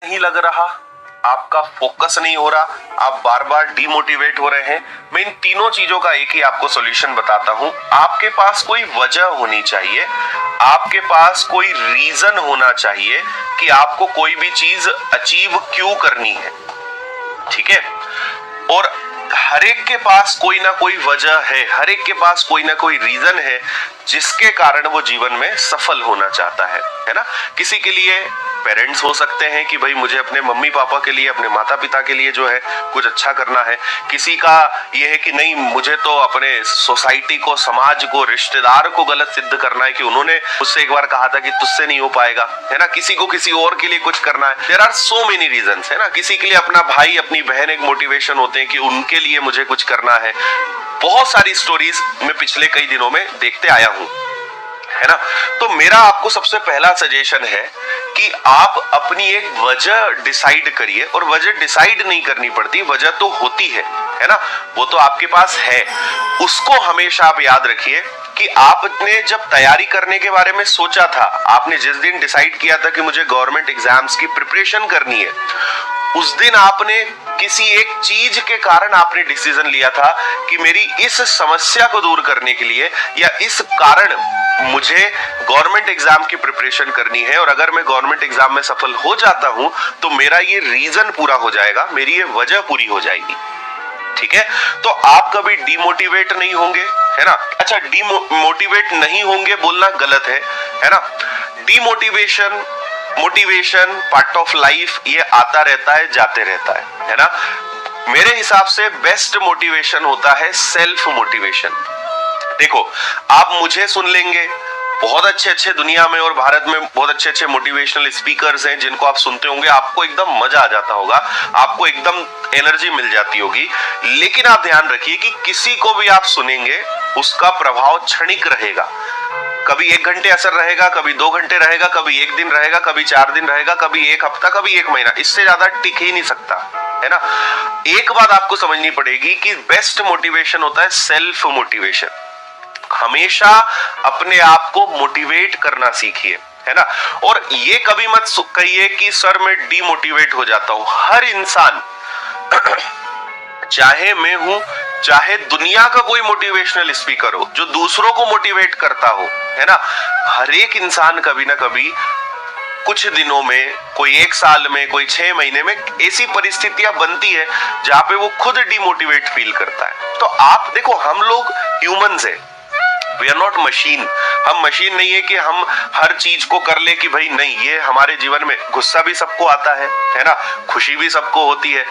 नहीं लग रहा, आपका फोकस नहीं हो रहा, आप बार बार डीमोटिवेट हो रहे हैं, मैं इन तीनों चीजों का एक ही आपको सॉल्यूशन बताता हूं। आपके पास कोई वजह होनी चाहिए, आपके पास कोई रीजन होना चाहिए कि आपको कोई भी चीज अचीव क्यों करनी है। ठीक है, और हर एक के पास कोई ना कोई वजह है, हर एक के पास कोई ना कोई रीजन है जिसके कारण वो जीवन में सफल होना चाहता है ना। किसी के लिए पेरेंट्स हो सकते हैं कि भाई मुझे अपने मम्मी पापा के लिए, अपने माता पिता के लिए जो है कुछ अच्छा करना है। किसी का ये है कि नहीं, मुझे तो अपने सोसाइटी को, समाज को, रिश्तेदार को गलत सिद्ध करना है कि उन्होंने मुझसे एक बार कहा था कि तुझसे नहीं हो पाएगा, है ना। किसी को किसी और के लिए कुछ करना है। There are so many reasons, है ना। किसी के लिए अपना भाई, अपनी बहन एक मोटिवेशन होते हैं कि उनके लिए मुझे कुछ करना है। बहुत सारी स्टोरीज मैं पिछले कई दिनों में देखते आया हूं, है ना। तो मेरा आपको सबसे पहला सजेशन है कि आप अपनी एक वजह डिसाइड करिए। और वजह डिसाइड नहीं करनी पड़ती, वजह तो होती है ना, वो तो आपके पास है। उसको हमेशा आप याद रखिए कि आपने जब तैयारी करने के बारे में सोचा था, आपने जिस दिन डिसाइड किया था कि मुझे गवर्नमेंट एग्जाम्स की प्रिपरेशन करनी है, उस दिन आपने किसी एक चीज के कारण आपने डिसीजन लिया था कि मेरी इस समस्या को दूर करने के लिए या इस कारण मुझे गवर्नमेंट एग्जाम की प्रिपरेशन करनी है, और अगर मैं गवर्नमेंट एग्जाम में सफल हो जाता हूं तो मेरा ये रीजन पूरा हो जाएगा, मेरी ये वजह पूरी हो जाएगी। ठीक है, तो आप कभी डीमोटिवेट नहीं होंगे, है ना। अच्छा, डीमोटिवेट नहीं होंगे बोलना गलत है ना। Demotivation, motivation part of life, ये आता रहता है, जाते रहता है ना। मेरे हिसाब से बेस्ट मोटिवेशन होता है सेल्फ मोटिवेशन। देखो, आप मुझे सुन लेंगे, बहुत अच्छे अच्छे दुनिया में और भारत में बहुत अच्छे अच्छे मोटिवेशनल स्पीकर्स हैं जिनको आप सुनते होंगे, आपको एकदम मजा आ जाता होगा, आपको एकदम एनर्जी मिल जाती होगी। लेकिन आप ध्यान रखिए कि किसी को भी आप सुनेंगे उसका प्रभाव क्षणिक रहेगा। कभी 1 घंटे असर रहेगा, कभी 2 घंटे रहेगा, कभी 1 दिन रहेगा, कभी 4 दिन रहेगा, कभी 1 हफ्ता, कभी 1 महीना, इससे ज्यादा टिक ही नहीं सकता, है ना। एक बात आपको समझनी पड़ेगी कि बेस्ट मोटिवेशन होता है सेल्फ मोटिवेशन। हमेशा अपने आप को मोटिवेट करना सीखिए, है ना। और ये कभी मत कहिए कि सर मैं डीमोटिवेट हो जाता हूं। हर इंसान चाहे मैं हूं, चाहे दुनिया का कोई मोटिवेशनल स्पीकर हो जो दूसरों को मोटिवेट करता हो, है ना, हर एक इंसान कभी ना कभी कुछ दिनों में, कोई 1 साल में, कोई 6 महीने में ऐसी परिस्थितियां बनती है जहां पे वो खुद डीमोटिवेट फील करता है। तो आप देखो, हम लोग ह्यूमंस हैं, वी आर नॉट मशीन। हम मशीन नहीं है कि हम हर चीज को कर ले कि भाई नहीं, ये हमारे जीवन में गुस्सा भी सबको आता है ना, खुशी भी सबको होती है,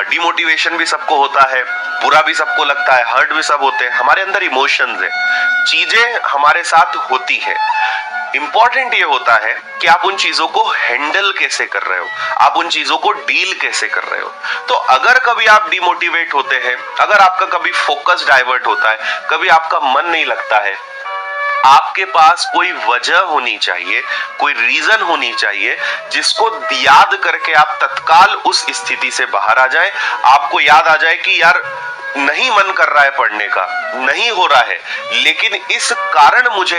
डिमोटिवेशन भी सबको होता है, बुरा भी सबको लगता है, हर्ट भी सब होते हैं। हमारे अंदर इमोशंस है, चीजें हमारे साथ होती है। इंपॉर्टेंट ये होता है कि आप उन चीजों को हैंडल कैसे कर रहे हो, आप उन चीजों को डील कैसे कर रहे हो। तो अगर कभी आप डिमोटिवेट होते हैं, अगर आपका कभी फोकस डाइवर्ट होता है, कभी आपका मन नहीं लगता है, आपके पास कोई वजह होनी चाहिए, कोई रीजन होनी चाहिए जिसको याद करके आप तत्काल उस स्थिति से बाहर आ जाए। आपको याद आ जाए कि यार नहीं मन कर रहा है पढ़ने का, नहीं हो रहा है, लेकिन इस कारण मुझे